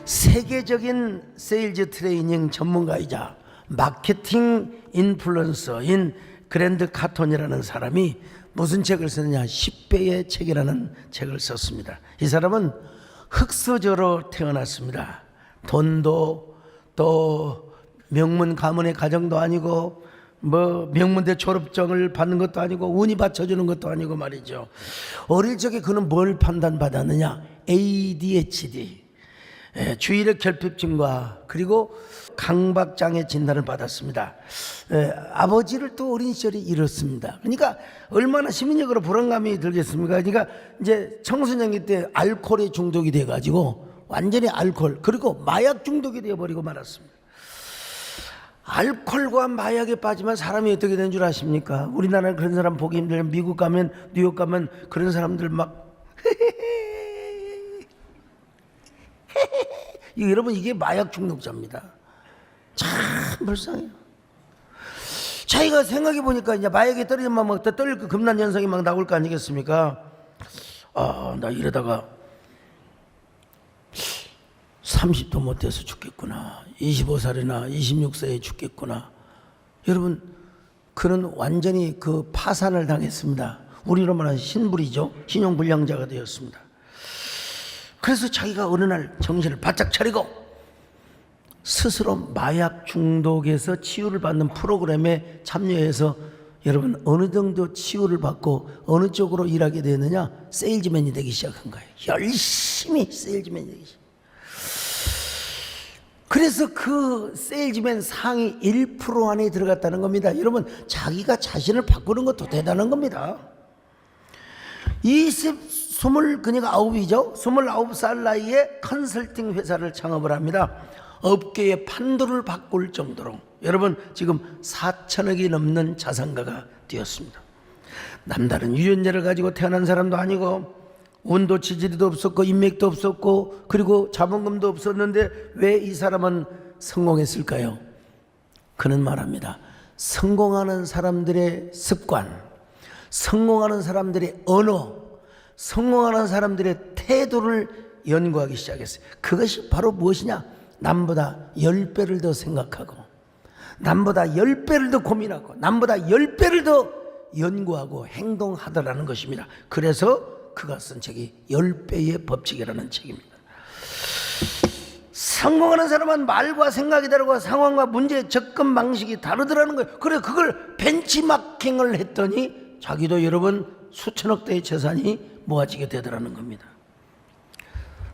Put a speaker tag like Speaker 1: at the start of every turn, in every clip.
Speaker 1: 세계적인 세일즈 트레이닝 전문가이자 마케팅 인플루언서인 그랜트 카톤이라는 사람이 무슨 책을 썼느냐, 10배의 책이라는 책을 썼습니다. 이 사람은 흑수저로 태어났습니다. 돈도 또 명문 가문의 가정도 아니고 뭐 명문대 졸업증을 받는 것도 아니고 운이 받쳐주는 것도 아니고 말이죠. 어릴 적에 그는 뭘 판단받았느냐, ADHD, 주의력 결핍증과 그리고 강박장애 진단을 받았습니다. 아버지를 또 어린 시절에 잃었습니다. 그러니까 얼마나 심리적으로 불안감이 들겠습니까? 그러니까 이제 청소년기 때 알코올에 중독이 돼가지고 완전히 알코올 그리고 마약 중독이 되어버리고 말았습니다. 알코올과 마약에 빠지면 사람이 어떻게 되는 줄 아십니까? 우리나라는 그런 사람 보기 힘들면 미국 가면 뉴욕 가면 그런 사람들 막 여러분 이게 마약 중독자입니다. 참 불쌍해요. 자기가 생각해 보니까 이제 마약에 떨어지면 막 떨릴 거 금난 현상이 막 나올 거 아니겠습니까? 나 이러다가 30도 못 돼서 죽겠구나. 25살이나 26세에 죽겠구나. 여러분 그는 완전히 그 파산을 당했습니다. 우리로 말하는 신불이죠. 신용불량자가 되었습니다. 그래서 자기가 어느 날 정신을 바짝 차리고 스스로 마약 중독에서 치유를 받는 프로그램에 참여해서 여러분 어느 정도 치유를 받고 어느 쪽으로 일하게 되느냐, 세일즈맨이 되기 시작한 거예요. 열심히 세일즈맨이 되기 시작. 그래서 그 세일즈맨 상위 1% 안에 들어갔다는 겁니다. 여러분 자기가 자신을 바꾸는 것도 대단한 겁니다. 29살 나이에 컨설팅 회사를 창업을 합니다. 업계의 판도를 바꿀 정도로 여러분 지금 4천억이 넘는 자산가가 되었습니다. 남다른 유전자를 가지고 태어난 사람도 아니고 운도 지지리도 없었고 인맥도 없었고 그리고 자본금도 없었는데 왜 이 사람은 성공했을까요? 그는 말합니다. 성공하는 사람들의 습관, 성공하는 사람들의 언어, 성공하는 사람들의 태도를 연구하기 시작했어요. 그것이 바로 무엇이냐? 남보다 10배를 더 생각하고 남보다 10배를 더 고민하고 남보다 10배를 더 연구하고 행동하더라는 것입니다. 그래서 그가 쓴 책이 10배의 법칙이라는 책입니다. 성공하는 사람은 말과 생각이 다르고 상황과 문제의 접근 방식이 다르더라는 거예요. 그래 그걸 벤치마킹을 했더니 자기도 여러분 수천억 대의 재산이 모아지게 되더라는 겁니다.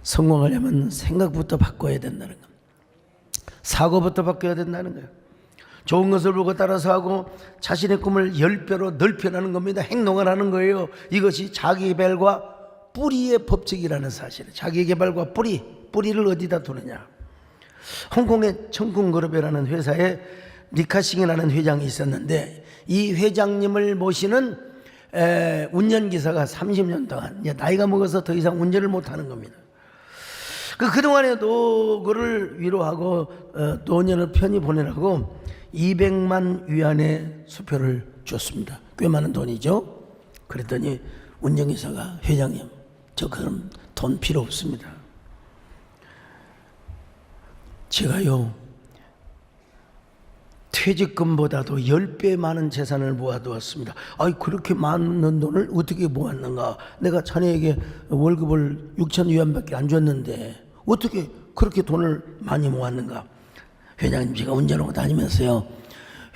Speaker 1: 성공하려면 생각부터 바꿔야 된다는 겁니다. 사고부터 바꿔야 된다는 거예요. 좋은 것을 보고 따라서 하고 자신의 꿈을 10배로 넓혀나는 겁니다. 행동을 하는 거예요. 이것이 자기개발과 뿌리의 법칙이라는 사실을. 자기개발과 뿌리를 어디다 두느냐. 홍콩의 청kun그룹이라는 회사에 리카싱이라는 회장이 있었는데 이 회장님을 모시는 운전기사가 30년 동안 이제 나이가 먹어서 더 이상 운전을 못하는 겁니다. 그동안에도 그를 위로하고 노년을 편히 보내라고 200만 위안의 수표를 줬습니다. 꽤 많은 돈이죠. 그랬더니 운전기사가 회장님 저 그럼 돈 필요 없습니다. 제가요 퇴직금보다도 10배 많은 재산을 모아두었습니다. 그렇게 많은 돈을 어떻게 모았는가? 내가 자네에게 월급을 6천 위안밖에 안 줬는데 어떻게 그렇게 돈을 많이 모았는가? 회장님 제가 운전하고 다니면서요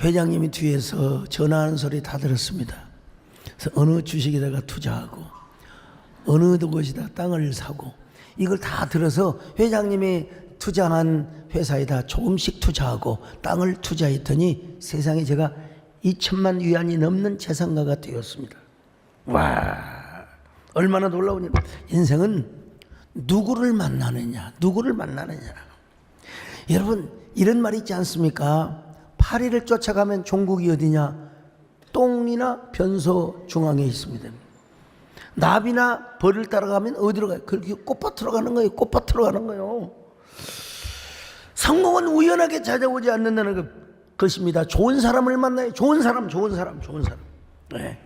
Speaker 1: 회장님이 뒤에서 전화하는 소리 다 들었습니다. 그래서 어느 주식에다가 투자하고 어느 곳에다 땅을 사고 이걸 다 들어서 회장님이 투자한 회사에다 조금씩 투자하고 땅을 투자했더니 세상에 제가 2천만 위안이 넘는 재산가가 되었습니다. 와, 얼마나 놀라운 일. 인생은 누구를 만나느냐. 여러분 이런 말이 있지 않습니까? 파리를 쫓아가면 종국이 어디냐? 똥이나 변소 중앙에 있습니다. 나비나 벌을 따라가면 어디로 가요? 그렇게 꽃밭으로 가는 거예요. 꽃밭으로 가는 거예요. 성공은 우연하게 찾아오지 않는다는 것입니다. 좋은 사람을 만나요. 좋은 사람. 네.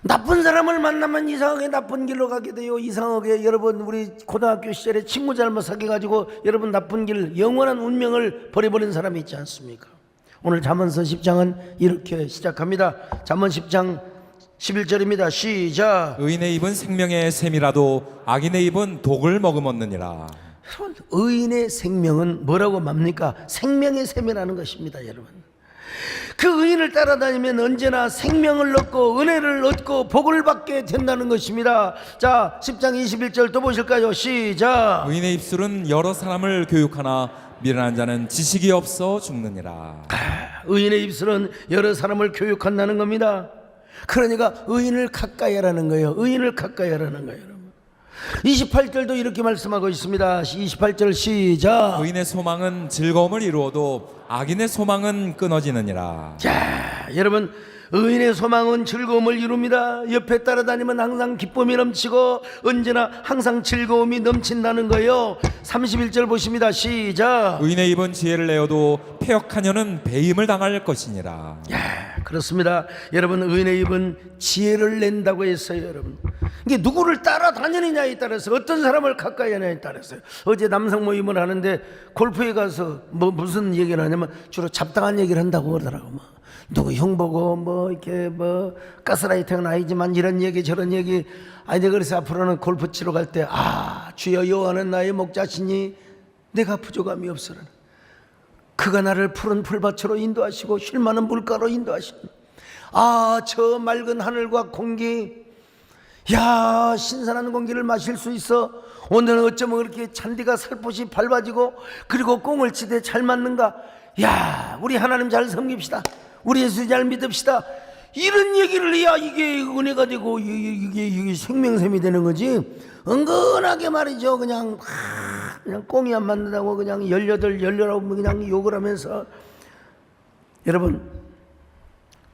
Speaker 1: 나쁜 사람을 만나면 이상하게 나쁜 길로 가게 돼요. 이상하게 여러분 우리 고등학교 시절에 친구 잘못 사귀어가지고 여러분 나쁜 길 영원한 운명을 버려버린 사람이 있지 않습니까? 오늘 잠언서 10장은 이렇게 시작합니다. 잠언 10장 11절입니다. 시작.
Speaker 2: 의인의 입은 생명의 샘이라도 악인의 입은 독을 머금었느니라.
Speaker 1: 여러분, 의인의 생명은 뭐라고 맙니까? 생명의 샘이라는 것입니다. 여러분, 그 의인을 따라다니면 언제나 생명을 얻고 은혜를 얻고 복을 받게 된다는 것입니다. 자, 10장 21절 또 보실까요? 시작.
Speaker 2: 의인의 입술은 여러 사람을 교육하나 미련한 자는 지식이 없어 죽느니라.
Speaker 1: 의인의 입술은 여러 사람을 교육한다는 겁니다. 그러니까 의인을 가까이 하라는 거예요. 의인을 가까이 하라는 거예요. 28절도 이렇게 말씀하고 있습니다. 28절 시작.
Speaker 2: 의인의 소망은 즐거움을 이루어도 악인의 소망은 끊어지느니라.
Speaker 1: 자, 여러분, 의인의 소망은 즐거움을 이룹니다. 옆에 따라다니면 항상 기쁨이 넘치고 언제나 항상 즐거움이 넘친다는 거예요. 31절 보십니다. 시작.
Speaker 2: 의인의 입은 지혜를 내어도 패역하녀는 배임을 당할 것이니라.
Speaker 1: 야, 그렇습니다. 여러분, 의인의 입은 지혜를 낸다고 했어요. 여러분, 이게 누구를 따라다니느냐에 따라서, 어떤 사람을 가까이 하느냐에 따라서요. 어제 남성 모임을 하는데 골프에 가서 무슨 얘기를 하냐면 주로 잡다한 얘기를 한다고 그러더라고. 누구 형 보고 이렇게 가스라이팅은 아니지만 이런 얘기 저런 얘기. 아니, 그래서 앞으로는 골프 치러 갈 때 주여 여호와는 나의 목자시니 내가 부족함이 없으라. 그가 나를 푸른 풀밭으로 인도하시고 쉴 만한 물가로 인도하시니 저 맑은 하늘과 공기, 야, 신선한 공기를 마실 수 있어. 오늘은 어쩌면 그렇게 잔디가 살포시 밟아지고 그리고 꽁을 치되 잘 맞는가. 야, 우리 하나님 잘 섬깁시다. 우리 예수 잘 믿읍시다. 이런 얘기를 해야 이게 은혜가 되고 이게 생명샘이 되는 거지. 은근하게 말이죠. 그냥 꽁이 안 맞는다고 그냥 18 그냥 욕을 하면서. 여러분,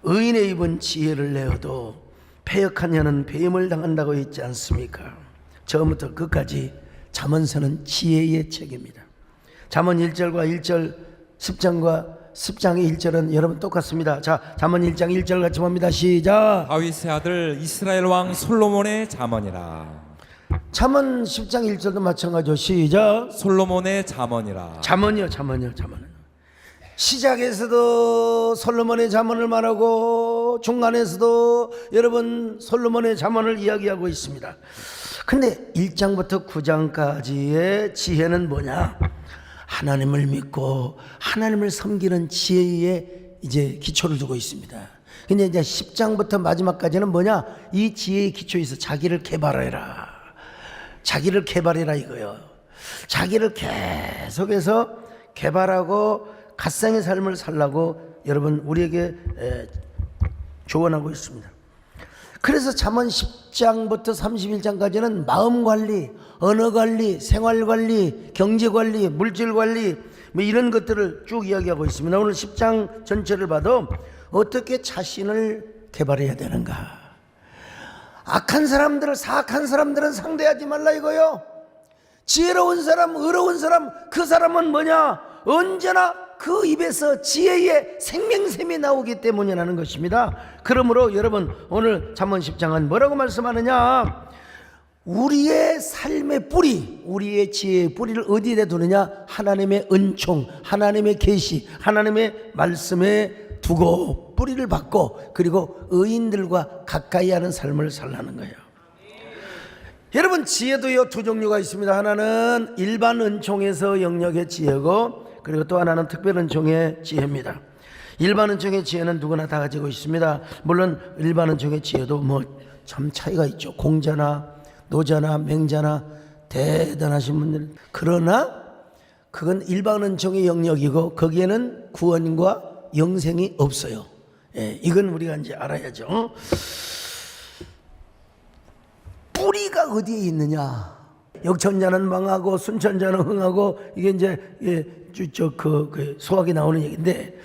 Speaker 1: 의인의 입은 지혜를 내어도 패역한 자는 배임을 당한다고 했지 않습니까? 처음부터 끝까지 잠언서는 지혜의 책입니다. 잠언 1절과 1절, 10장의 1절은 여러분 똑같습니다. 자, 잠언 1장 1절 같이 봅니다. 시작.
Speaker 2: 다윗의 아들 이스라엘 왕 솔로몬의 잠언이라.
Speaker 1: 잠언 10장 1절도 마찬가지죠. 시작.
Speaker 2: 솔로몬의 잠언이라.
Speaker 1: 잠언이요. 시작에서도 솔로몬의 잠언을 말하고 중간에서도 여러분 솔로몬의 잠언을 이야기하고 있습니다. 근데 1장부터 9장까지의 지혜는 뭐냐? 하나님을 믿고 하나님을 섬기는 지혜에 이제 기초를 두고 있습니다. 근데 이제 10장부터 마지막까지는 뭐냐? 이 지혜의 기초에 있어 자기를 개발해라. 자기를 개발해라 이거요. 자기를 계속해서 개발하고 갓생의 삶을 살라고 여러분 우리에게 조언하고 있습니다. 그래서 잠언 10장부터 31장까지는 마음관리, 언어관리, 생활관리, 경제관리, 물질관리 이런 것들을 쭉 이야기하고 있습니다. 오늘 10장 전체를 봐도 어떻게 자신을 개발해야 되는가. 악한 사람들을, 사악한 사람들은 상대하지 말라 이거요. 지혜로운 사람, 의로운 사람, 그 사람은 뭐냐? 언제나 그 입에서 지혜의 생명샘이 나오기 때문이라는 것입니다. 그러므로 여러분 오늘 잠언 10장은 뭐라고 말씀하느냐? 우리의 삶의 뿌리, 우리의 지혜의 뿌리를 어디에 두느냐? 하나님의 은총, 하나님의 계시, 하나님의 말씀에 두고 뿌리를 받고 그리고 의인들과 가까이 하는 삶을 살라는 거예요. 여러분, 지혜도요 두 종류가 있습니다. 하나는 일반 은총에서 영역의 지혜고, 그리고 또 하나는 특별 은총의 지혜입니다. 일반 은총의 지혜는 누구나 다 가지고 있습니다. 물론 일반 은총의 지혜도 참 차이가 있죠. 공자나 노자나 맹자나 대단하신 분들. 그러나 그건 일반 은총의 영역이고 거기에는 구원과 영생이 없어요. 이건 우리가 이제 알아야죠. 뿌리가 어디에 있느냐? 역천자는 망하고 순천자는 흥하고, 이게 이제 소학이 나오는 얘기인데,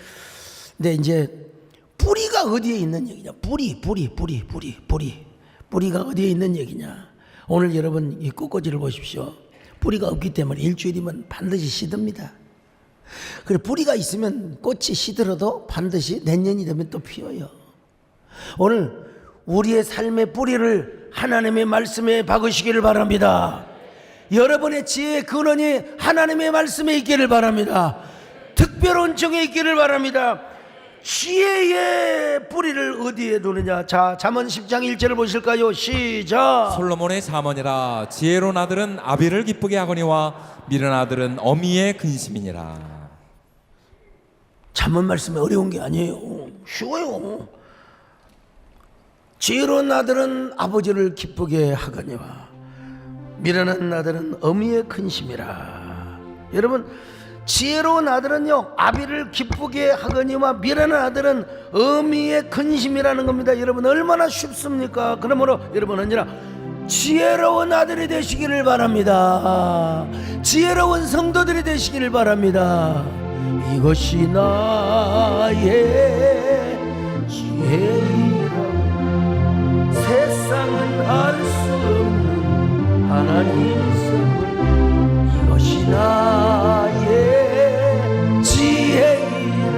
Speaker 1: 근데 이제 뿌리가 어디에 있는 얘기냐? 뿌리. 뿌리가 어디에 있는 얘기냐? 오늘 여러분 이 꽃꽂이를 보십시오. 뿌리가 없기 때문에 일주일이면 반드시 시듭니다. 그리고 뿌리가 있으면 꽃이 시들어도 반드시 내년이 되면 또 피어요. 오늘 우리의 삶의 뿌리를 하나님의 말씀에 박으시기를 바랍니다. 여러분의 지혜의 근원이 하나님의 말씀에 있기를 바랍니다. 특별한 정에 있기를 바랍니다. 지혜의 뿌리를 어디에 두느냐? 자, 잠언 10장 1절을 보실까요? 시작.
Speaker 2: 솔로몬의 잠언이라 지혜로운 아들은 아비를 기쁘게 하거니와 미련한 아들은 어미의 근심이니라.
Speaker 1: 잠언 말씀이 어려운 게 아니에요. 쉬워요. 지혜로운 아들은 아버지를 기쁘게 하거니와 미련한 아들은 어미의 근심이라. 여러분, 지혜로운 아들은요 아비를 기쁘게 하거니와 미련한 아들은 어미의 근심이라는 겁니다. 여러분, 얼마나 쉽습니까? 그러므로 여러분 언제나 지혜로운 아들이 되시기를 바랍니다. 지혜로운 성도들이 되시기를 바랍니다. 이것이 나의 지혜이라. 세상은 알 수 없는 하나님의 선물. 이것이 나의 지혜이라.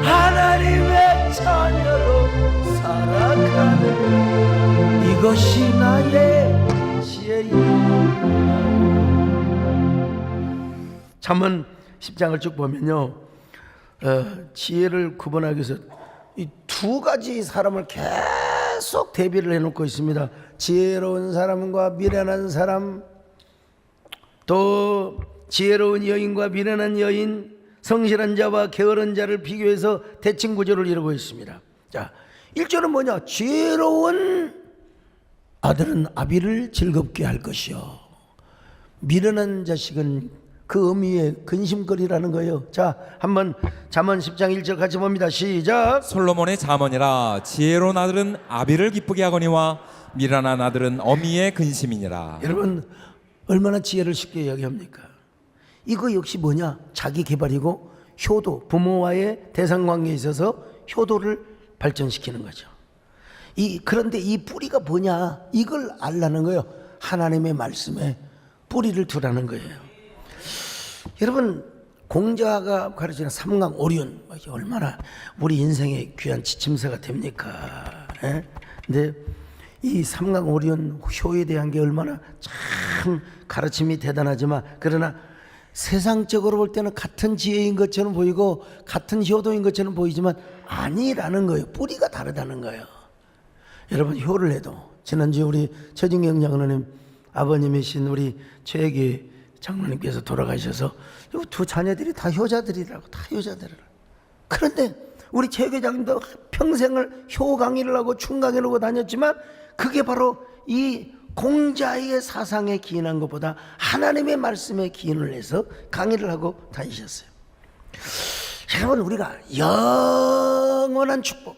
Speaker 1: 하나님의 자녀로 살아가는 이것이 나의 지혜이라. 잠언 10장을 쭉 보면요, 지혜를 구분하기 위해서 이 두 가지 사람을 계속 대비를 해놓고 있습니다. 지혜로운 사람과 미련한 사람, 또 지혜로운 여인과 미련한 여인, 성실한 자와 게으른 자를 비교해서 대칭 구조를 이루고 있습니다. 자, 1절은 뭐냐? 지혜로운 아들은 아비를 즐겁게 할 것이요, 미련한 자식은 그 어미의 근심거리라는 거예요. 자, 한번 잠언 10장 1절 같이 봅니다. 시작.
Speaker 2: 솔로몬의 잠언이라 지혜로운 아들은 아비를 기쁘게 하거니와 미련한 아들은 어미의 근심이니라.
Speaker 1: 여러분, 얼마나 지혜를 쉽게 이야기합니까? 이거 역시 뭐냐? 자기 개발이고 효도, 부모와의 대상관계에 있어서 효도를 발전시키는 거죠. 그런데 이 뿌리가 뭐냐? 이걸 알라는 거예요. 하나님의 말씀에 뿌리를 두라는 거예요. 여러분, 공자가 가르치는 삼강 오륜, 얼마나 우리 인생의 귀한 지침서가 됩니까? 예? 근데 이 삼강 오륜 효에 대한 게 얼마나 참 가르침이 대단하지만, 그러나 세상적으로 볼 때는 같은 지혜인 것처럼 보이고 같은 효도인 것처럼 보이지만 아니라는 거예요. 뿌리가 다르다는 거예요. 여러분, 효를 해도 지난주에 우리 최진경 장로님 아버님이신 우리 최애기 장로님께서 돌아가셔서 두 자녀들이 다 효자들이라고, 다 효자들이라고. 그런데 우리 최애기 장님도 평생을 효 강의를 하고 충 강의를 하고 다녔지만 그게 바로 이 공자의 사상에 기인한 것보다 하나님의 말씀에 기인을 해서 강의를 하고 다니셨어요. 여러분, 우리가 영원한 축복,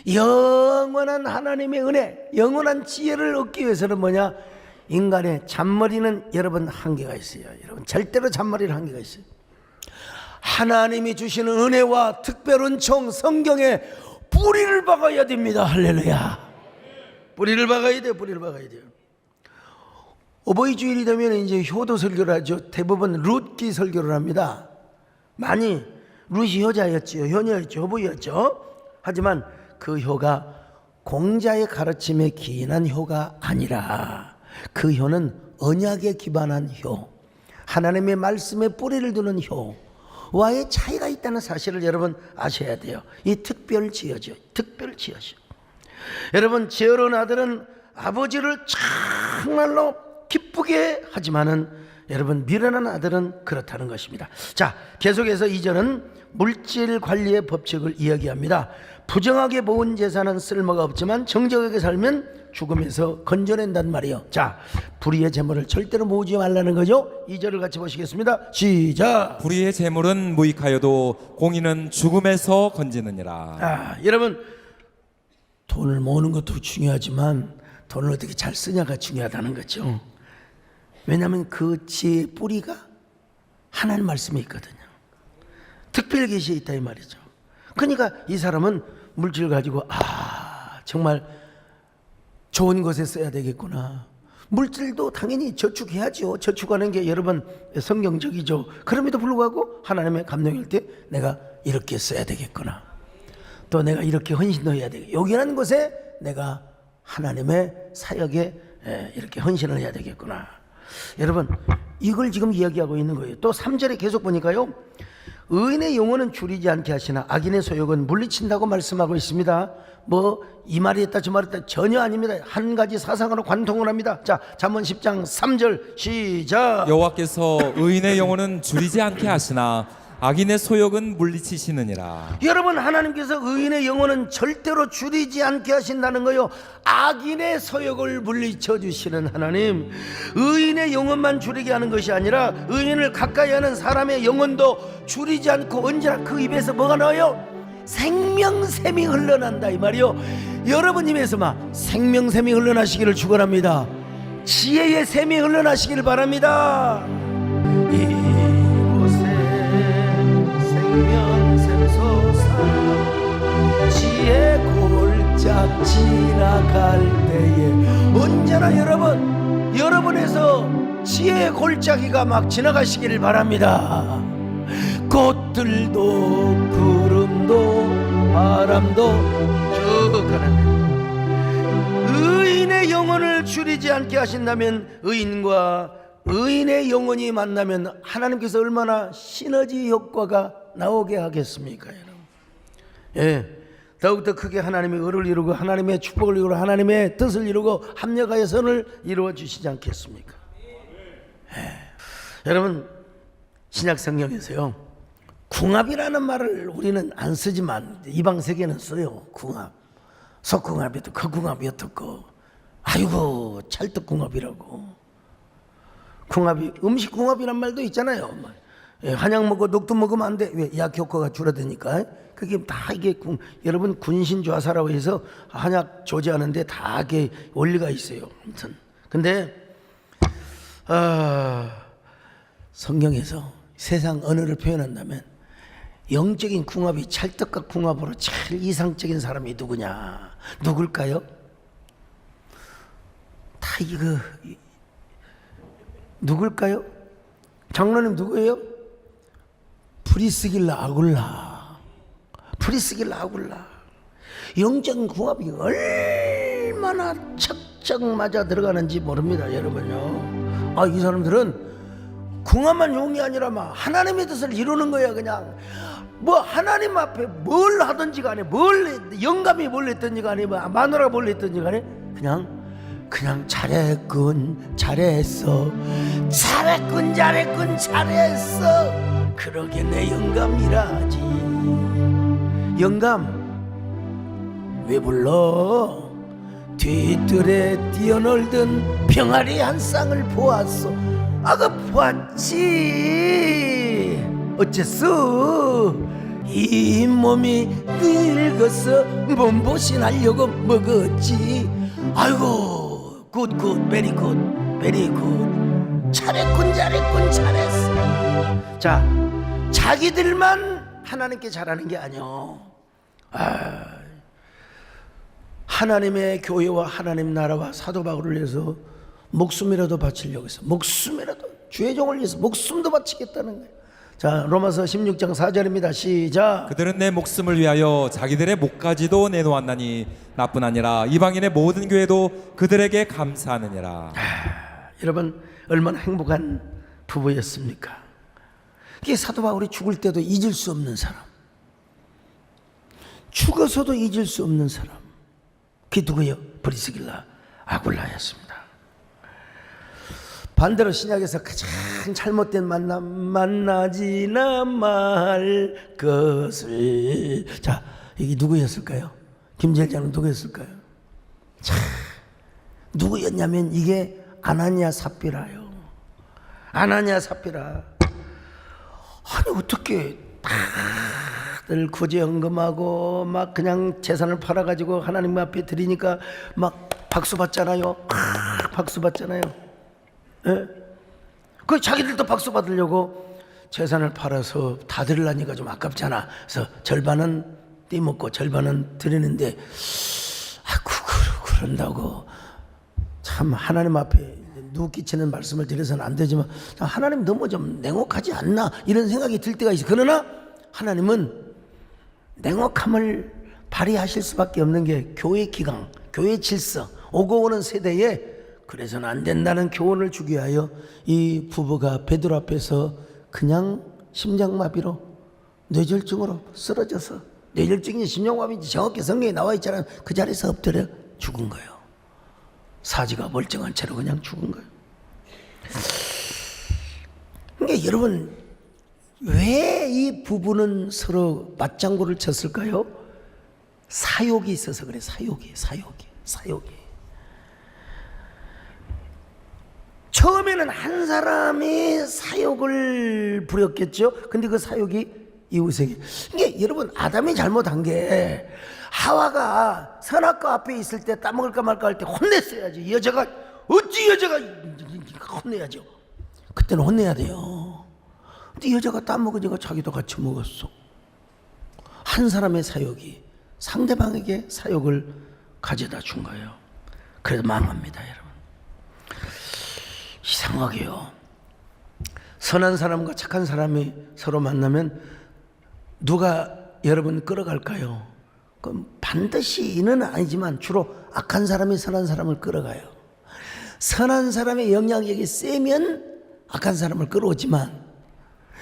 Speaker 1: 영원한 하나님의 은혜, 영원한 지혜를 얻기 위해서는 뭐냐? 인간의 잔머리는 여러분 한계가 있어요. 여러분, 절대로 잔머리는 한계가 있어요. 하나님이 주시는 은혜와 특별한 청 성경에 뿌리를 박아야 됩니다. 할렐루야. 뿌리를 박아야 돼요. 뿌리를 박아야 돼요. 어버이 주일이 되면 이제 효도 설교를 하죠. 대부분 룻기 설교를 합니다. 많이 룻이 효자였죠. 효녀였죠. 어버이였죠. 하지만 그 효가 공자의 가르침에 기인한 효가 아니라 그 효는 언약에 기반한 효, 하나님의 말씀에 뿌리를 두는 효와의 차이가 있다는 사실을 여러분 아셔야 돼요. 이 특별 지혜죠. 특별 지혜죠. 여러분, 지혜로운 아들은 아버지를 정말로 기쁘게 하지만은 여러분, 미련한 아들은 그렇다는 것입니다. 자, 계속해서 2절은 물질 관리의 법칙을 이야기합니다. 부정하게 모은 재산은 쓸모가 없지만 정직하게 살면 죽음에서 건져낸단 말이에요. 자, 불의의 재물을 절대로 모으지 말라는 거죠. 2절을 같이 보시겠습니다. 시작.
Speaker 2: 불의의 재물은 무익하여도 공의는 죽음에서 건지느니라.
Speaker 1: 여러분, 돈을 모으는 것도 중요하지만 돈을 어떻게 잘 쓰냐가 중요하다는 거죠. 왜냐하면 그 지혜의 뿌리가 하나님 말씀에 있거든요. 특별 계시에 있다 이 말이죠. 그러니까 이 사람은 물질 가지고 정말 좋은 것에 써야 되겠구나. 물질도 당연히 저축해야죠. 저축하는 게 여러분 성경적이죠. 그럼에도 불구하고 하나님의 감동일 때 내가 이렇게 써야 되겠구나. 또 내가 이렇게 헌신도 해야 되겠구나. 요긴한 것에 내가 하나님의 사역에 이렇게 헌신을 해야 되겠구나. 여러분 이걸 지금 이야기하고 있는 거예요. 또 3절에 계속 보니까요, 의인의 영혼은 줄이지 않게 하시나 악인의 소욕은 물리친다고 말씀하고 있습니다. 뭐 이 말이 있다 저 말이 있다 전혀 아닙니다. 한 가지 사상으로 관통을 합니다. 자, 잠언 10장 3절 시작.
Speaker 2: 여호와께서 의인의 영혼은 줄이지 않게 하시나 악인의 소욕은 물리치시느니라.
Speaker 1: 여러분 하나님께서 의인의 영혼은 절대로 줄이지 않게 하신다는 거요. 악인의 소욕을 물리쳐 주시는 하나님, 의인의 영혼만 줄이게 하는 것이 아니라 의인을 가까이 하는 사람의 영혼도 줄이지 않고 언제나 그 입에서 뭐가 나와요? 생명샘이 흘러난다 이 말이요. 여러분 입에서 막 생명샘이 흘러나시기를 축원합니다. 지혜의 샘이 흘러나시기를 바랍니다. 이곳에 생명샘 솟아 지혜 골짝 지나갈 때에 언제나 여러분에서 지혜의 골짜기가 막 지나가시기를 바랍니다. 꽃들도 구름도 바람도 쭉 가는 의인의 영혼을 줄이지 않게 하신다면, 의인과 의인의 영혼이 만나면 하나님께서 얼마나 시너지 효과가 나오게 하겠습니까, 여러분? 예, 더욱더 크게 하나님의 의를 이루고 하나님의 축복을 이루고 하나님의 뜻을 이루고 합력하여 선을 이루어 주시지 않겠습니까? 예. 여러분 신약 성경에서요, 궁합이라는 말을 우리는 안 쓰지만 이방 세계는 써요. 궁합, 석궁합이도 그 궁합이 어떻고, 아이고 찰떡궁합이라고. 궁합이 음식 궁합이란 말도 있잖아요. 한약 먹고 녹두 먹으면 안 돼. 왜? 약 효과가 줄어드니까. 그게 다 이게 여러분 군신좌사라고 해서 한약 조제하는데 다 이게 원리가 있어요. 아무튼 근데 성경에서 세상 언어를 표현한다면 영적인 궁합이 찰떡과 궁합으로 제일 이상적인 사람이 누구냐? 누굴까요? 다 이거 누굴까요? 장로님 누구예요? 프리스길라 아굴라. 프리스길라 아굴라. 영적인 궁합이 얼마나 척척 맞아 들어가는지 모릅니다, 여러분요. 이 사람들은 궁합만 좋은 게 아니라 막 하나님의 뜻을 이루는 거야. 그냥 뭐 하나님 앞에 뭘 하든지 간에, 영감이 뭘 했든지 간에, 마누라가 뭘 했든지 간에 그냥 잘했군, 잘했어, 잘했어. 그러게 내 영감이라지. 영감 왜 불러? 뒤뜰에 뛰어놀던 병아리 한 쌍을 보았어. 보았지. 어째서? 이 몸이 늙어서 몸보신 하려고 먹었지. 아이고 굿 베리 굿. 잘했군, 잘했어. 자, 자기들만 하나님께 잘하는 게 아니요. 하나님의 교회와 하나님 나라와 사도 바울을 위해서 목숨이라도 바치려고 해서, 목숨이라도 주의 종을 위해서 목숨도 바치겠다는 거예요. 자, 로마서 16장 4절입니다. 시작.
Speaker 2: 그들은 내 목숨을 위하여 자기들의 목까지도 내놓았나니 나뿐 아니라 이방인의 모든 교회도 그들에게 감사하느니라.
Speaker 1: 여러분 얼마나 행복한 부부였습니까? 이게 사도 바울이 죽을 때도 잊을 수 없는 사람, 죽어서도 잊을 수 없는 사람, 그게 누구예요? 브리스길라 아굴라였습니다. 반대로 신약에서 가장 잘못된 만남, 만나지나 말 것을. 자, 이게 누구였을까요? 김제일장은 누구였을까요? 자, 누구였냐면 이게 아나니아 삽비라요. 아나니아 삽비라. 아니 어떻게 다들 구제헌금하고 막 그냥 재산을 팔아가지고 하나님 앞에 드리니까 막 박수 받잖아요. 박수 받잖아요. 예? 그 자기들도 박수 받으려고 재산을 팔아서 다 드리려니까 좀 아깝잖아. 그래서 절반은 떼먹고 절반은 드리는데 그런다고 참 하나님 앞에 누구 끼치는 말씀을 드려서는 안 되지만 하나님 너무 좀 냉혹하지 않나 이런 생각이 들 때가 있어요. 그러나 하나님은 냉혹함을 발휘하실 수밖에 없는 게 교회 기강, 교회 질서, 오고 오는 세대에 그래서는 안 된다는 교훈을 주기 위하여 이 부부가 베드로 앞에서 그냥 심장마비로 뇌졸중으로 쓰러져서, 뇌졸중이 심장마비인지 정확히 성경에 나와 있잖아요. 그 자리에서 엎드려 죽은 거예요. 사지가 멀쩡한 채로 그냥 죽은 거예요. 그러니까 여러분, 왜 이 부부는 서로 맞장구를 쳤을까요? 사욕이 있어서 그래. 사욕이. 처음에는 한 사람이 사욕을 부렸겠죠. 근데 그 사욕이 이웃에게. 이게 여러분, 아담이 잘못한 게 하와가 선악과 앞에 있을 때 따먹을까 말까 할 때 혼냈어야지. 여자가 어찌 여자가 혼내야죠. 그때는 혼내야 돼요. 근데 여자가 따먹으니까 자기도 같이 먹었어. 한 사람의 사욕이 상대방에게 사욕을 가져다 준 거예요. 그래서 망합니다, 여러분. 이상하게요, 선한 사람과 착한 사람이 서로 만나면 누가 여러분 끌어갈까요? 그럼 반드시는 아니지만 주로 악한 사람이 선한 사람을 끌어가요. 선한 사람의 영향력이 세면 악한 사람을 끌어오지만,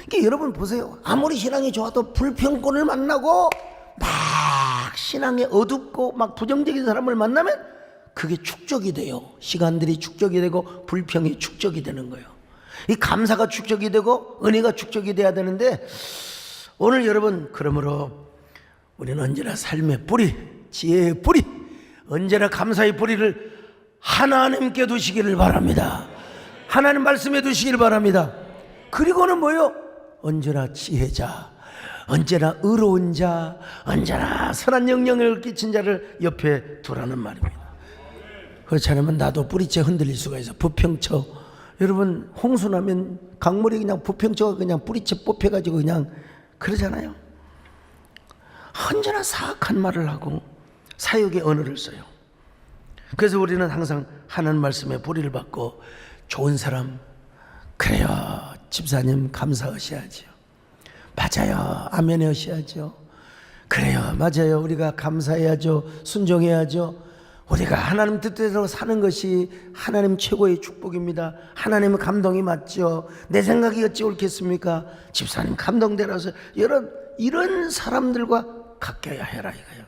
Speaker 1: 그러니까 여러분 보세요. 아무리 신앙이 좋아도 불평꾼을 만나고 막 신앙이 어둡고 막 부정적인 사람을 만나면 그게 축적이 돼요. 시간들이 축적이 되고 불평이 축적이 되는 거예요. 이 감사가 축적이 되고 은혜가 축적이 돼야 되는데, 오늘 여러분, 그러므로 우리는 언제나 삶의 뿌리, 지혜의 뿌리, 언제나 감사의 뿌리를 하나님께 두시기를 바랍니다. 하나님 말씀에 두시기를 바랍니다. 그리고는 뭐요? 언제나 지혜자, 언제나 의로운 자, 언제나 선한 영향을 끼친 자를 옆에 두라는 말입니다. 그렇지 않으면 나도 뿌리채 흔들릴 수가 있어. 부평초, 여러분 홍수 나면 강물이 그냥 부평초가 그냥 뿌리채 뽑혀가지고 그냥 그러잖아요. 언제나 사악한 말을 하고 사욕의 언어를 써요. 그래서 우리는 항상 하나님 말씀에 뿌리를 받고 좋은 사람, 그래요 집사님 감사하셔야죠. 맞아요 아멘 하셔야죠. 그래요 맞아요 우리가 감사해야죠. 순종해야죠. 우리가 하나님 뜻대로 사는 것이 하나님 최고의 축복입니다. 하나님의 감동이 맞죠. 내 생각이 어찌 옳겠습니까? 집사님 감동되라서 이런 사람들과 가까이 해라 이거예요.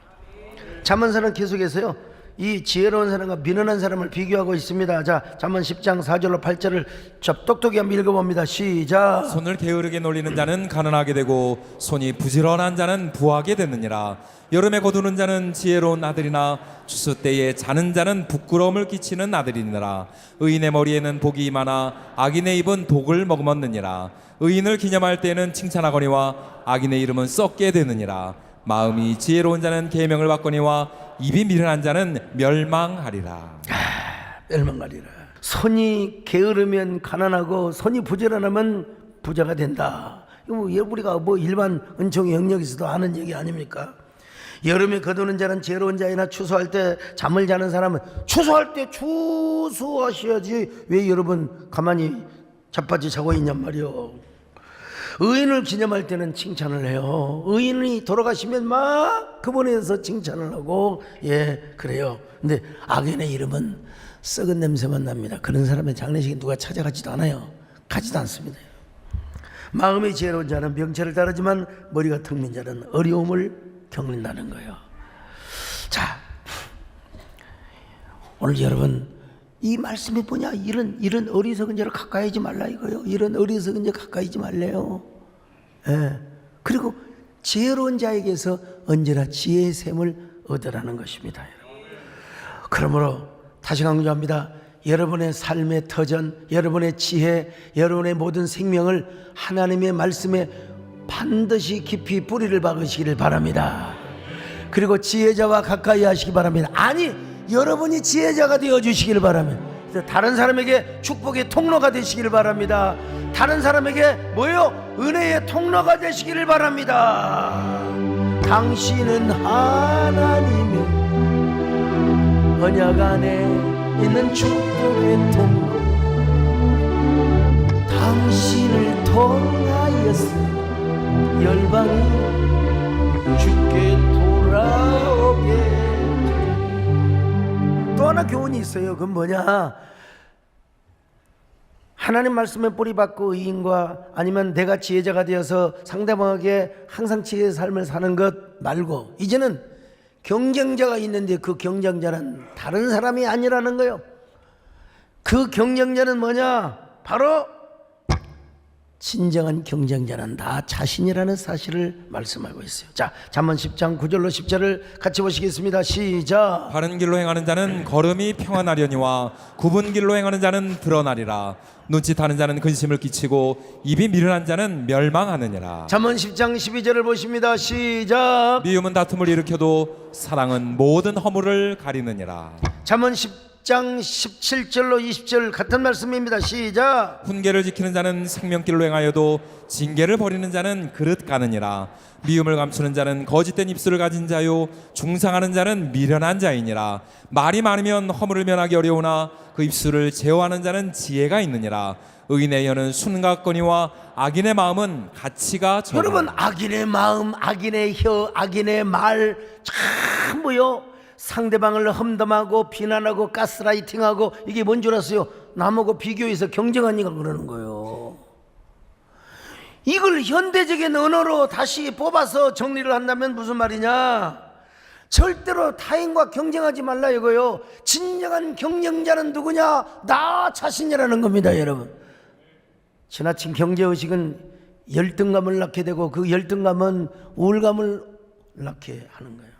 Speaker 1: 잠언서는 계속해서요, 이 지혜로운 사람과 미련한 사람을 비교하고 있습니다. 자, 잠언 10장 4절로 8절을 똑똑히 한번 읽어봅니다. 시작.
Speaker 2: 손을 게으르게 놀리는 자는 가난하게 되고 손이 부지런한 자는 부하게 되느니라. 여름에 거두는 자는 지혜로운 아들이나 추수 때에 자는 자는 부끄러움을 끼치는 아들이니라. 의인의 머리에는 복이 많아 악인의 입은 독을 머금었느니라. 의인을 기념할 때에는 칭찬하거니와 악인의 이름은 썩게 되느니라. 마음이 지혜로운 자는 계명을 받거니와 입이 미련한 자는 멸망하리라.
Speaker 1: 멸망하리라. 손이 게으르면 가난하고 손이 부지런하면 부자가 된다. 이거 우리가 뭐 일반 은총의 영역에서도 아는 얘기 아닙니까? 여름에 거두는 자는 지혜로운 자이나 추수할 때 잠을 자는 사람은 추수할 때 추수하셔야지 왜 여러분 가만히 자빠지 자고 있냔 말이요. 의인을 기념할 때는 칭찬을 해요. 의인이 돌아가시면 막 그분에 대해서 칭찬을 하고, 예 그래요. 근데 악인의 이름은 썩은 냄새만 납니다. 그런 사람의 장례식에 누가 찾아가지도 않아요. 가지도 않습니다. 마음이 지혜로운 자는 명철을 따르지만 머리가 텅빈 자는 어려움을 겪는다는 거예요. 자, 오늘 여러분 이 말씀이 뭐냐? 이런 어리석은 자를 가까이 하지 말라 이거요. 이런 어리석은 자 가까이 하지 말래요. 예. 그리고 지혜로운 자에게서 언제나 지혜의 샘을 얻으라는 것입니다. 그러므로 다시 강조합니다. 여러분의 삶의 터전, 여러분의 지혜, 여러분의 모든 생명을 하나님의 말씀에 반드시 깊이 뿌리를 박으시기를 바랍니다. 그리고 지혜자와 가까이 하시기 바랍니다. 아니, 여러분이 지혜자가 되어주시기를 바랍니다. 다른 사람에게 축복의 통로가 되시기를 바랍니다. 다른 사람에게 뭐요? 은혜의 통로가 되시기를 바랍니다. 당신은 하나님의 언약 안에 있는 축복의 통로 당신을 통하여서 열방이 주께 돌아오게 돼. 또 하나 교훈이 있어요. 그건 뭐냐, 하나님 말씀에 뿌리박고 의인과 아니면 내가 지혜자가 되어서 상대방에게 항상 지혜의 삶을 사는 것 말고 이제는 경쟁자가 있는데 그 경쟁자는 다른 사람이 아니라는 거예요. 그 경쟁자는 뭐냐, 바로 진정한 경쟁자는 나 자신이라는 사실을 말씀하고 있어요. 자, 잠언 10장 9절로 10절을 같이 보시겠습니다. 시작.
Speaker 2: 바른 길로 행하는 자는 걸음이 평안하려니와 굽은 길로 행하는 자는 드러나리라. 눈짓하는 자는 근심을 끼치고 입이 미련한 자는 멸망하느니라.
Speaker 1: 잠언 10장 12절을 보십니다. 시작.
Speaker 2: 미움은 다툼을 일으켜도 사랑은 모든 허물을 가리느니라.
Speaker 1: 잠언 10장 17절로 20절 같은 말씀입니다. 시작.
Speaker 2: 훈계를 지키는 자는 생명길로 행하여도 징계를 버리는 자는 그릇 가느니라. 미움을 감추는 자는 거짓된 입술을 가진 자요 중상하는 자는 미련한 자이니라. 말이 많으면 허물을 면하기 어려우나 그 입술을 제어하는 자는 지혜가 있느니라. 의인의 혀는 순각거니와 악인의 마음은 가치가 적으라.
Speaker 1: 여러분, 악인의 마음, 악인의 혀, 악인의 말 전부요 상대방을 험담하고 비난하고 가스라이팅하고, 이게 뭔 줄 아세요? 남하고 비교해서 경쟁하니까 그러는 거예요. 이걸 현대적인 언어로 다시 뽑아서 정리를 한다면 무슨 말이냐, 절대로 타인과 경쟁하지 말라 이거요. 진정한 경쟁자는 누구냐, 나 자신이라는 겁니다. 여러분, 지나친 경제의식은 열등감을 낳게 되고 그 열등감은 우울감을 낳게 하는 거예요.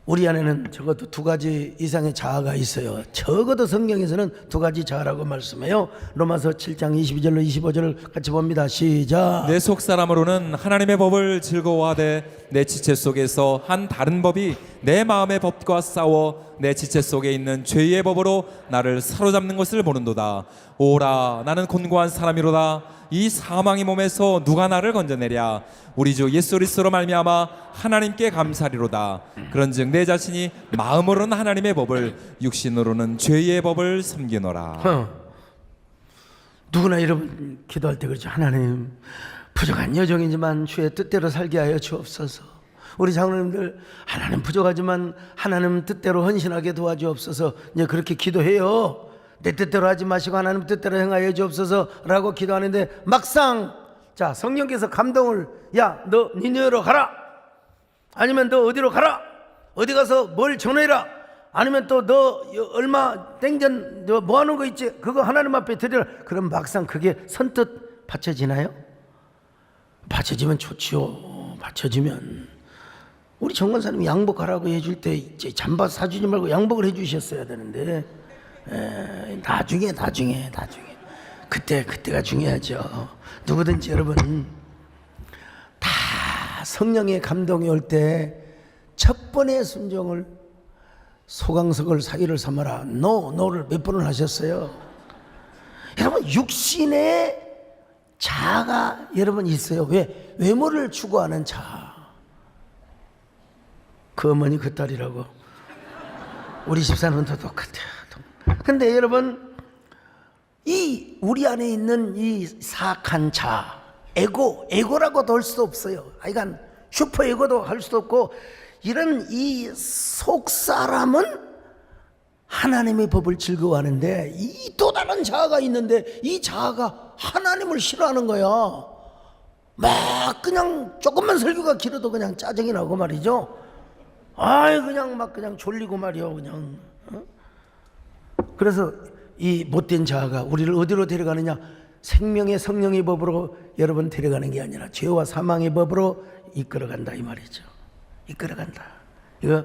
Speaker 1: 우리 안에는 적어도 두 가지 이상의 자아가 있어요. 적어도 성경에서는 두 가지 자아라고 말씀해요. 로마서 7장 22절로 25절을 같이 봅니다. 시작.
Speaker 2: 내 속사람으로는 하나님의 법을 즐거워하되 내 지체 속에서 한 다른 법이 내 마음의 법과 싸워 내 지체 속에 있는 죄의 법으로 나를 사로잡는 것을 보는도다. 오라, 나는 곤고한 사람이로다. 이 사망의 몸에서 누가 나를 건져내랴. 우리 주 예수 그리스도로 말미암아 하나님께 감사리로다. 그런즉 내 자신이 마음으로는 하나님의 법을, 육신으로는 죄의 법을 섬기노라.
Speaker 1: 누구나 여러분 기도할 때 그렇죠. 하나님, 부족한 여정이지만 주의 뜻대로 살게 하여 주옵소서. 우리 장로님들, 하나님 부족하지만 하나님 뜻대로 헌신하게 도와주옵소서. 이제 그렇게 기도해요. 내 뜻대로 하지 마시고 하나님 뜻대로 행하여 주옵소서 라고 기도하는데, 막상 자 성령께서 감동을, 야 너 니네로 가라, 아니면 너 어디로 가라, 어디 가서 뭘 전해라, 아니면 또 너 얼마 땡전 너 뭐 하는 거 있지, 그거 하나님 앞에 드려라. 그럼 막상 그게 선뜻 받쳐지나요? 받쳐지면 좋지요. 받쳐지면 우리 정권사님이 양복하라고 해줄 때 이제 잠바 사주지 말고 양복을 해주셨어야 되는데, 나중에 그때가 중요하죠. 누구든지 여러분 다 성령의 감동이 올 때 첫 번의 순종을, 소강석을 사기를 삼아라, 노를 몇 번을 하셨어요. 여러분, 육신의 자아가 여러분 있어요. 왜? 외모를 추구하는 자아. 그 어머니 그 딸이라고. 우리 집사람도 똑같아요. 근데 여러분, 이 우리 안에 있는 이 사악한 자아, 에고라고도 할 수도 없어요. 하여간 슈퍼 에고도 할 수도 없고, 이런 이 속사람은 하나님의 법을 즐거워하는데, 이 또 다른 자아가 있는데 이 자아가 하나님을 싫어하는 거야. 막 그냥 조금만 설교가 길어도 그냥 짜증이 나고 말이죠. 그냥 막 그냥 졸리고 말이요, 그냥. 그래서 이 못된 자아가 우리를 어디로 데려가느냐, 생명의 성령의 법으로 여러분 데려가는 게 아니라 죄와 사망의 법으로 이끌어간다 이 말이죠. 이끌어간다. 이거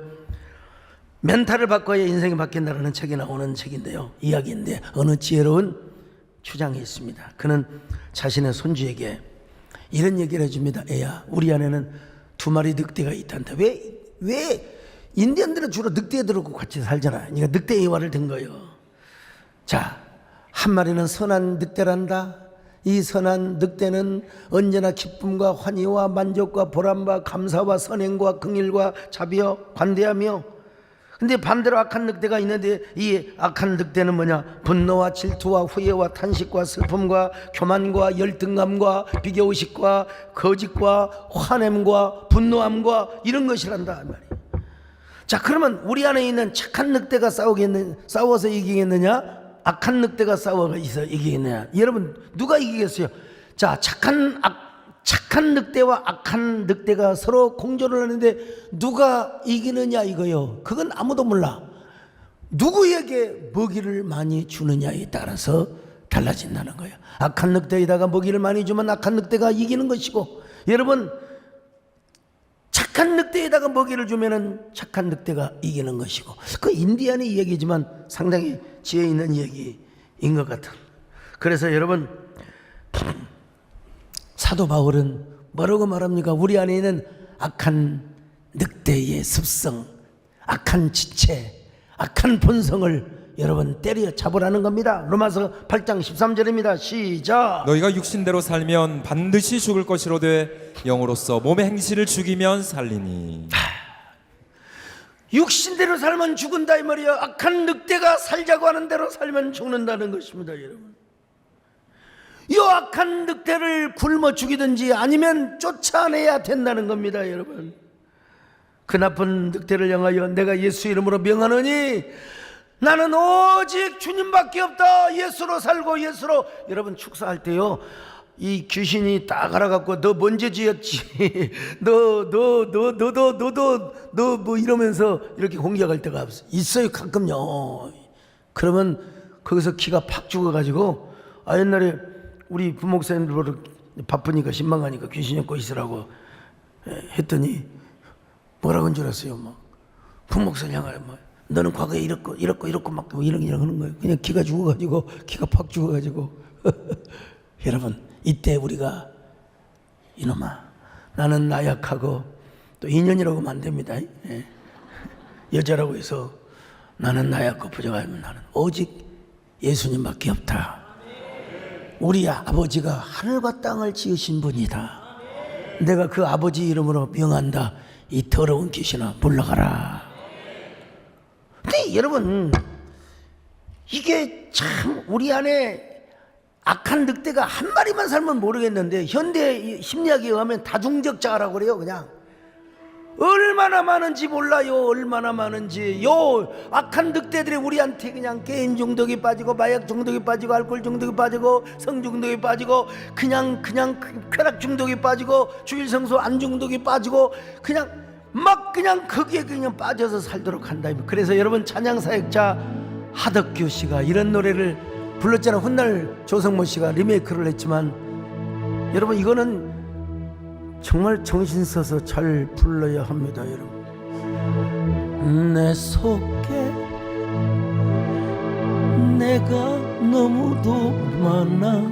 Speaker 1: 멘탈을 바꿔야 인생이 바뀐다라는 책이 나오는 책인데요, 이야기인데, 어느 지혜로운 추장이 있습니다. 그는 자신의 손주에게 이런 얘기를 해줍니다. 애야, 우리 안에는 두 마리 늑대가 있단다. 왜 인디언들은 주로 늑대들하고 같이 살잖아. 그러니까 늑대의 말을 든 거예요. 자, 한 마리는 선한 늑대란다. 이 선한 늑대는 언제나 기쁨과 환희와 만족과 보람과 감사와 선행과 긍휼과 자비와 관대하며 근데 반대로 악한 늑대가 있는데 이 악한 늑대는 뭐냐? 분노와 질투와 후회와 탄식과 슬픔과 교만과 열등감과 비교의식과 거짓과 화냄과 분노함과 이런 것이란다 말이에요. 자, 그러면 우리 안에 있는 착한 늑대가 싸워서 이기겠느냐? 악한 늑대가 싸워서 이기겠느냐? 여러분 누가 이기겠어요? 자, 착한 늑대와 악한 늑대가 서로 공존을 하는데 누가 이기느냐 이거요. 그건 아무도 몰라. 누구에게 먹이를 많이 주느냐에 따라서 달라진다는 거예요. 악한 늑대에다가 먹이를 많이 주면 악한 늑대가 이기는 것이고, 여러분 착한 늑대에다가 먹이를 주면은 착한 늑대가 이기는 것이고, 그 인디안의 이야기지만 상당히 지혜 있는 이야기인 것 같은. 그래서 여러분 사도 바울은 뭐라고 말합니까? 우리 안에 있는 악한 늑대의 습성, 악한 지체, 악한 본성을 여러분 때려 잡으라는 겁니다. 로마서 8장 13절입니다. 시작.
Speaker 2: 너희가 육신대로 살면 반드시 죽을 것이로되 영으로서 몸의 행실을 죽이면 살리니.
Speaker 1: 육신대로 살면 죽은다 이 말이야. 악한 늑대가 살자고 하는 대로 살면 죽는다는 것입니다, 여러분. 이 악한 늑대를 굶어 죽이든지 아니면 쫓아내야 된다는 겁니다, 여러분. 그 나쁜 늑대를 향하여 내가 예수 이름으로 명하노니 나는 오직 주님밖에 없다. 예수로 살고 예수로. 여러분 축사할 때요, 이 귀신이 딱 알아갖고 너 뭔 죄지었지 너도 뭐 이러면서 이렇게 공격할 때가 있어요, 가끔요. 그러면 거기서 기가 팍 죽어가지고, 옛날에 우리 부목사님들 바쁘니까 신방가니까 귀신 잡고 있으라고 했더니 뭐라고 한 줄 아세요? 막 부목사님 향하여 뭐 너는 과거에 이렇고 막 이런 하는 거예요. 그냥 기가 죽어가지고, 기가 팍 죽어가지고. 여러분 이때 우리가 이놈아 나는 나약하고 또 인연이라고 하면 안 됩니다. 여자라고 해서 나는 나약하고 부족하면 나는 오직 예수님밖에 없다. 우리 아버지가 하늘과 땅을 지으신 분이다. 내가 그 아버지 이름으로 명한다. 이 더러운 귀신아 물러가라. 근데 여러분 이게 참 우리 안에 악한 늑대가 한 마리만 살면 모르겠는데 현대 심리학에 의하면 다중적자라고 그래요. 그냥 얼마나 많은지 몰라요. 얼마나 많은지. 요 악한 늑대들이 우리한테 그냥 게임 중독이 빠지고 마약 중독이 빠지고 알코올 중독이 빠지고 성 중독이 빠지고 그냥 쾌락 중독이 빠지고 주일 성수 안 중독이 빠지고 그냥 거기에 그냥 빠져서 살도록 한다. 그래서 여러분 찬양 사역자 하덕규 씨가 이런 노래를 불렀잖아요. 훗날 조성모 씨가 리메이크를 했지만, 여러분 이거는 정말 정신 써서 잘 불러야 합니다, 여러분. 내 속에 내가 너무도 많아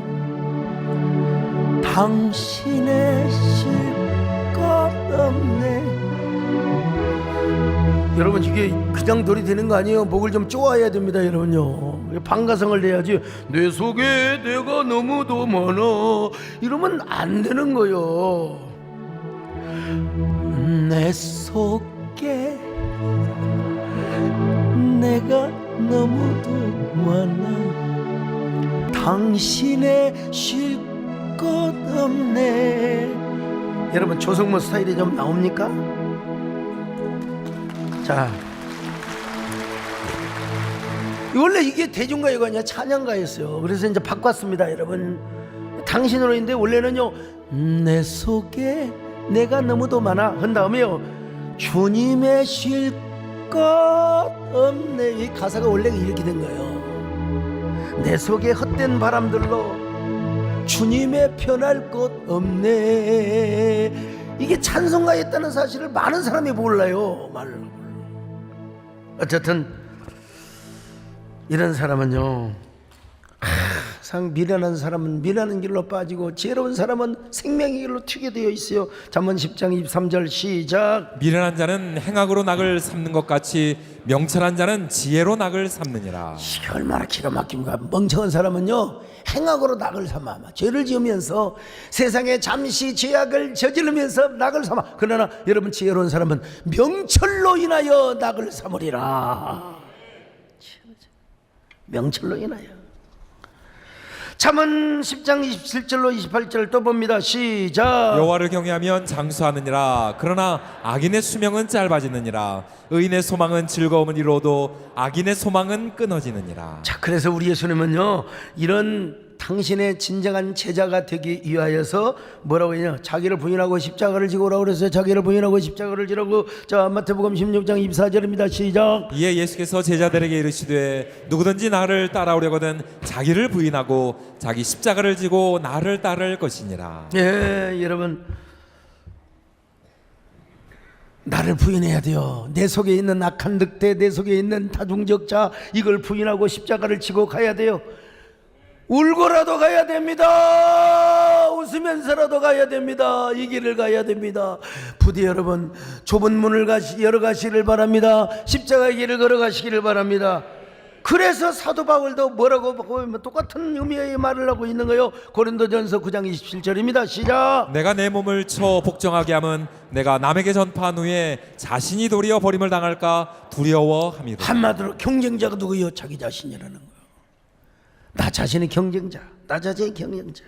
Speaker 1: 당신의 실것 없네. 여러분 이게 그냥 돌이 되는 거 아니에요. 목을 좀 쪼아야 됩니다, 여러분요. 방가성을 내야지. 내 속에 내가 너무도 많아 이러면 안 되는 거요. 내 속에 내가 너무도 많아 당신의 쉴 것 없네. 여러분 조성모 스타일이 좀 나옵니까? 자, 원래 이게 대중가요가 아니라 찬양가였어요. 그래서 이제 바꿨습니다, 여러분. 당신으로인데 원래는요, 내 속에 내가 너무도 많아 한 다음에요, 주님의 쉴 것 없네. 이 가사가 원래 이렇게 된 거예요. 내 속에 헛된 바람들로 주님의 편할 것 없네. 이게 찬송가였다는 사실을 많은 사람이 몰라요. 어쨌든 이런 사람은요, 항상 미련한 사람은 미련한 길로 빠지고 지혜로운 사람은 생명의 길로 튀게 되어 있어요. 잠언 10장 23절 시작.
Speaker 2: 미련한 자는 행악으로 낙을 삼는 것 같이 명철한 자는 지혜로 낙을 삼느니라.
Speaker 1: 이게 얼마나 기가 막힙니까? 멍청한 사람은요 행악으로 낙을 삼아 죄를 지으면서 세상에 잠시 죄악을 저지르면서 낙을 삼아. 그러나 여러분 지혜로운 사람은 명철로 인하여 낙을 삼으리라. 명철로 인하여. 잠언 10장 27절로 28절 또 봅니다. 시작.
Speaker 2: 여호와를 경외하면 장수하느니라. 그러나 악인의 수명은 짧아지느니라. 의인의 소망은 즐거움을 이루어도 악인의 소망은 끊어지느니라.
Speaker 1: 자, 그래서 우리 예수님은요 이런 당신의 진정한 제자가 되기 위하여서 뭐라고 했냐? 자기를 부인하고 십자가를 지고 오라고 그랬어요. 자기를 부인하고 십자가를 지라고. 자, 마태복음 16장 24절입니다. 시작.
Speaker 2: 이에 예수께서 제자들에게 이르시되 누구든지 나를 따라오려거든 자기를 부인하고 자기 십자가를 지고 나를 따를 것이니라.
Speaker 1: 예, 여러분 나를 부인해야 돼요. 내 속에 있는 악한 늑대, 내 속에 있는 다중적자, 이걸 부인하고 십자가를 지고 가야 돼요. 울고라도 가야 됩니다. 웃으면서라도 가야 됩니다. 이 길을 가야 됩니다. 부디 여러분 좁은 문을 열어가시기를 바랍니다. 십자가의 길을 걸어가시기를 바랍니다. 그래서 사도 바울도 뭐라고 보면 똑같은 의미의 말을 하고 있는 거예요. 고린도전서 9장 27절입니다. 시작.
Speaker 2: 내가 내 몸을 쳐 복종하게 함은 내가 남에게 전파한 후에 자신이 도리어 버림을 당할까 두려워함이로다.
Speaker 1: 한마디로 경쟁자가 누구예요? 자기 자신이라는 거예요. 나 자신의 경쟁자, 나 자신의 경쟁자.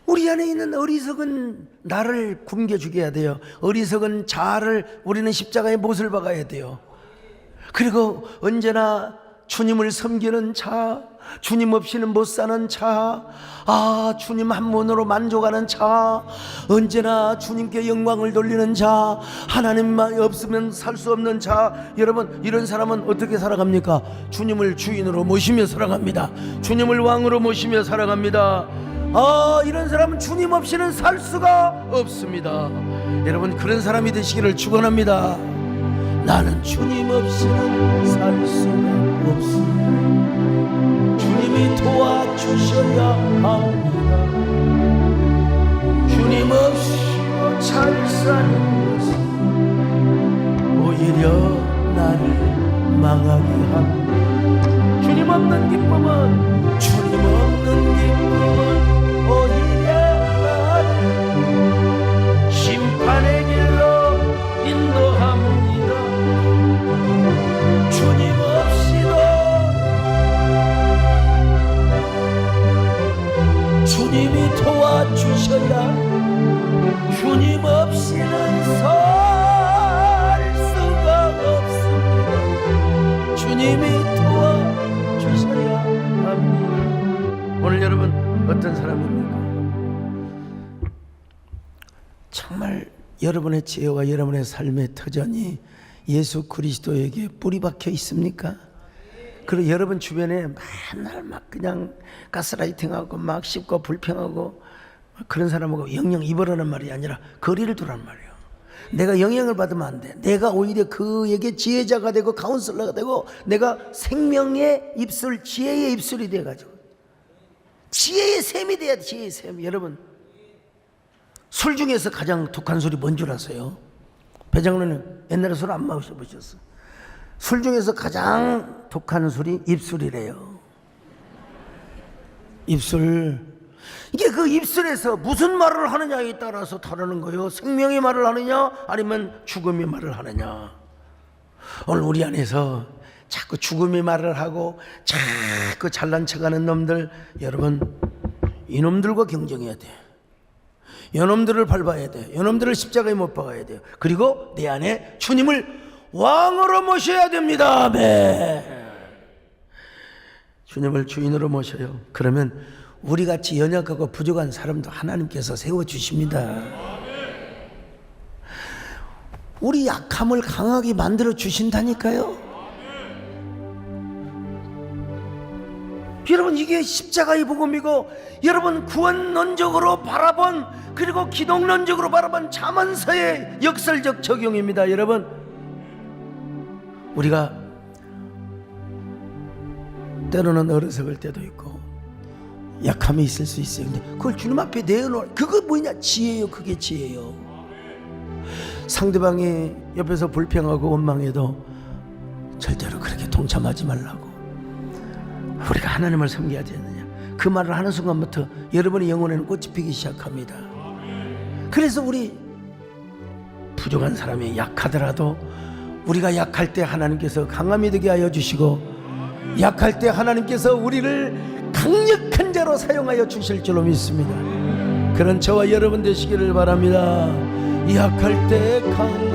Speaker 1: 우리 안에 있는 어리석은 나를 굶겨주게 해야 돼요. 어리석은 자아를 우리는 십자가의 못을 박아야 돼요. 그리고 언제나 주님을 섬기는 자, 주님 없이는 못 사는 자, 주님 한 분으로 만족하는 자, 언제나 주님께 영광을 돌리는 자, 하나님만 없으면 살 수 없는 자. 여러분 이런 사람은 어떻게 살아갑니까? 주님을 주인으로 모시며 살아갑니다. 주님을 왕으로 모시며 살아갑니다. 이런 사람은 주님 없이는 살 수가 없습니다. 여러분 그런 사람이 되시기를 축원합니다. 나는 주님 없이는 살 수가 없습니다. 주님이 도와주셔야 합니다. 주님 없이도 잘 사는 것은 오히려 나를 망하게 합니다. 주님 없는 기쁨은 오히려 나를 심판의 길로 인도합니다. 주님 없이도 주님이 도와주셔야 주님 없이는 살 수가 없습니다. 주님이 도와주셔야 합니다. 오늘 여러분 어떤 사람입니까? 정말 여러분의 지혜와 여러분의 삶의 터전이 예수 그리스도에게 뿌리 박혀 있습니까? 그리고 여러분 주변에 맨날 막 그냥 가스라이팅하고 막 씹고 불평하고 그런 사람하고 영영 입으라는 말이 아니라 거리를 두라는 말이에요. 내가 영향을 받으면 안 돼. 내가 오히려 그에게 지혜자가 되고 카운슬러가 되고 내가 생명의 입술, 지혜의 입술이 돼가지고 지혜의 샘이 돼야 돼. 지혜의 샘. 여러분 술 중에서 가장 독한 술이 뭔 줄 아세요? 배장로님 옛날에 술 안 마셔보셨어? 술 중에서 가장 독한 술이 입술이래요. 입술. 이게 그 입술에서 무슨 말을 하느냐에 따라서 다르는 거예요. 생명의 말을 하느냐 아니면 죽음의 말을 하느냐. 오늘 우리 안에서 자꾸 죽음의 말을 하고 자꾸 잘난 척하는 놈들, 여러분 이놈들과 경쟁해야 돼. 이놈들을 밟아야 돼. 이놈들을 십자가에 못 박아야 돼요. 그리고 내 안에 주님을 왕으로 모셔야 됩니다. 아멘. 주님을 주인으로 모셔요. 그러면 우리같이 연약하고 부족한 사람도 하나님께서 세워주십니다. 우리 약함을 강하게 만들어 주신다니까요. 여러분 이게 십자가의 복음이고 여러분 구원론적으로 바라본 그리고 기독론적으로 바라본 잠언서의 역설적 적용입니다. 여러분 우리가 때로는 어리석을 때도 있고 약함이 있을 수 있어요. 근데 그걸 주님 앞에 내어놓을, 그거 뭐냐? 지혜요. 그게 지혜요. 상대방이 옆에서 불평하고 원망해도 절대로 그렇게 동참하지 말라고. 우리가 하나님을 섬겨야 되느냐, 그 말을 하는 순간부터 여러분의 영혼에는 꽃이 피기 시작합니다. 그래서 우리 부족한 사람이 약하더라도 우리가 약할 때 하나님께서 강함이 되게 하여 주시고, 약할 때 하나님께서 우리를 강력한 자로 사용하여 주실 줄로 믿습니다. 그런 저와 여러분 되시기를 바랍니다. 약할 때 강함,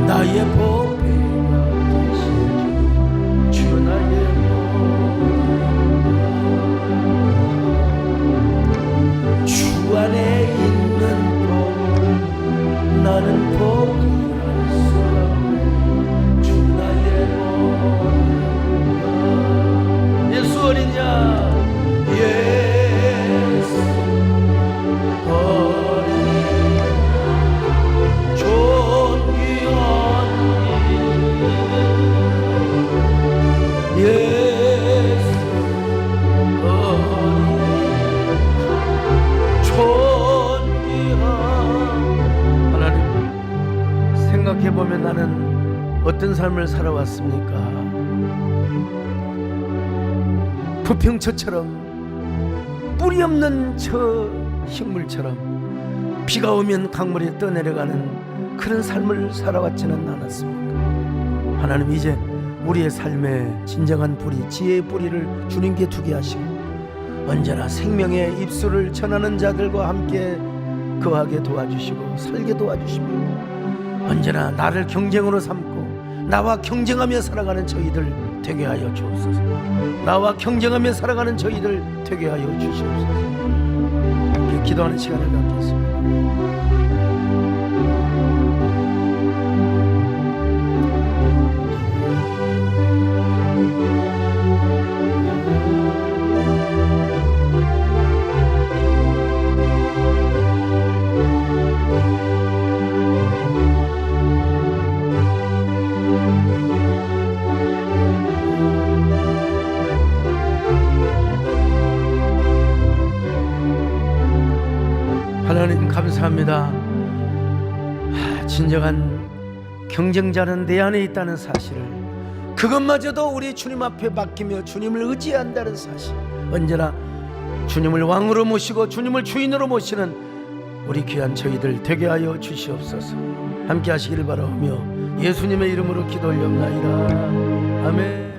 Speaker 1: 나의 보배가 되시는 주 나의 보배, 주 안에 있는 복, 나는 포기할 수 없네. 주 나의 보배. 예수 어린 양, 예수 어린 존귀한 예수 어린 존귀한 하나님, 생각해보면 나는 어떤 삶을 살아왔습니까? 부평초처럼 뿌리 없는 저 식물처럼 비가 오면 강물이 떠내려가는 그런 삶을 살아왔지는 않았습니까? 하나님, 이제 우리의 삶에 진정한 뿌리, 지혜의 뿌리를 주님께 두게 하시고 언제나 생명의 입술을 전하는 자들과 함께 거하게 도와주시고 살게 도와주시고, 언제나 나를 경쟁으로 삼고 나와 경쟁하며 살아가는 저희들 되게 하여 주옵소서. 나와 경쟁하며 살아가는 저희들 되게 하여 주시옵소서. 함께 기도하는 시간을 갖겠습니다. 하나님 감사합니다. 진정한 경쟁자는 내 안에 있다는 사실을, 그것마저도 우리 주님 앞에 맡기며 주님을 의지한다는 사실, 언제나 주님을 왕으로 모시고 주님을 주인으로 모시는 우리 귀한 저희들 되게 하여 주시옵소서. 함께 하시기를 바라며 예수님의 이름으로 기도 올려옵나이다. 아멘.